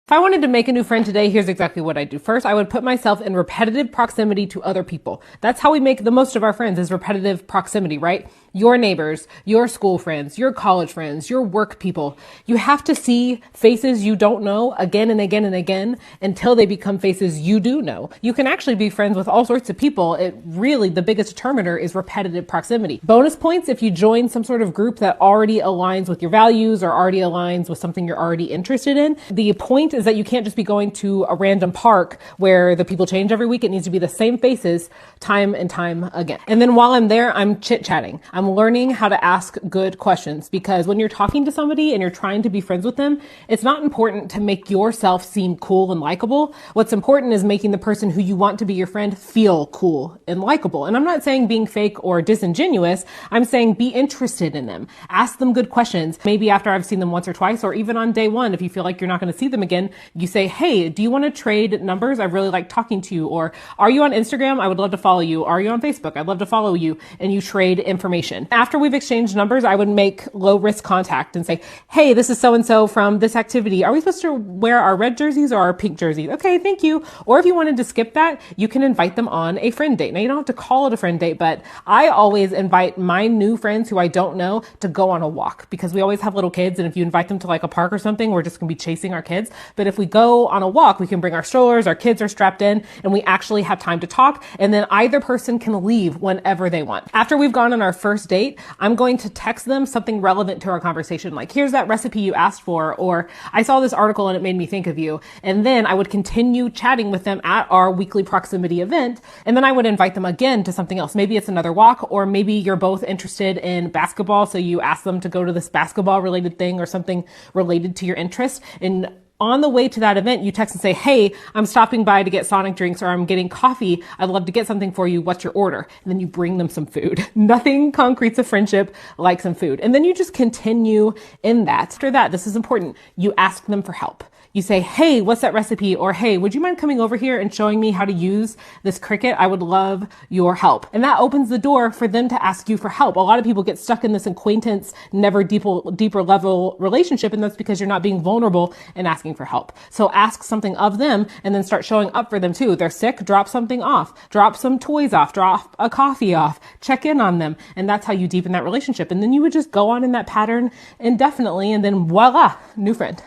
If I wanted to make a new friend today, here's exactly what I'd do. First, I would put myself in repetitive proximity to other people. That's how we make the most of our friends, is repetitive proximity, right? Your neighbors, your school friends, your college friends, your work people. You have to see faces you don't know again and again and again until they become faces you do know. You can actually be friends with all sorts of people. The biggest determiner is repetitive proximity. Bonus points if you join some sort of group that already aligns with your values or already aligns with something you're already interested in. The point is that you can't just be going to a random park where the people change every week. It needs to be the same faces time and time again. And then while I'm there, I'm chit-chatting. I'm learning how to ask good questions, because when you're talking to somebody and you're trying to be friends with them, it's not important to make yourself seem cool and likable. What's important is making the person who you want to be your friend feel cool and likable. And I'm not saying being fake or disingenuous. I'm saying be interested in them. Ask them good questions. Maybe after I've seen them once or twice, or even on day one, if you feel like you're not going to see them again, you say, hey, do you want to trade numbers? I really like talking to you. Or are you on Instagram? I would love to follow you. Are you on Facebook? I'd love to follow you. And you trade information. After we've exchanged numbers, I would make low risk contact and say, hey, this is so-and-so from this activity. Are we supposed to wear our red jerseys or our pink jerseys? Okay, thank you. Or if you wanted to skip that, you can invite them on a friend date. Now, you don't have to call it a friend date, but I always invite my new friends who I don't know to go on a walk, because we always have little kids. And if you invite them to like a park or something, we're just going to be chasing our kids. But if we go on a walk, we can bring our strollers, our kids are strapped in, and we actually have time to talk. And then either person can leave whenever they want. After we've gone on our first date, I'm going to text them something relevant to our conversation. Like, here's that recipe you asked for, or I saw this article and it made me think of you. And then I would continue chatting with them at our weekly proximity event. And then I would invite them again to something else. Maybe it's another walk, or maybe you're both interested in basketball. So you ask them to go to this basketball related thing or something related to your interest. And on the way to that event, you text and say, hey, I'm stopping by to get Sonic drinks, or I'm getting coffee. I'd love to get something for you. What's your order? And then you bring them some food. Nothing concretes a friendship like some food. And then you just continue in that. After that, this is important. You ask them for help. You say, hey, what's that recipe? Or, hey, would you mind coming over here and showing me how to use this Cricut? I would love your help. And that opens the door for them to ask you for help. A lot of people get stuck in this acquaintance, never deeper level relationship. And that's because you're not being vulnerable and asking for help. So ask something of them and then start showing up for them too. They're sick, drop something off, drop some toys off, drop a coffee off, check in on them. And that's how you deepen that relationship. And then you would just go on in that pattern indefinitely. And then voila, new friend.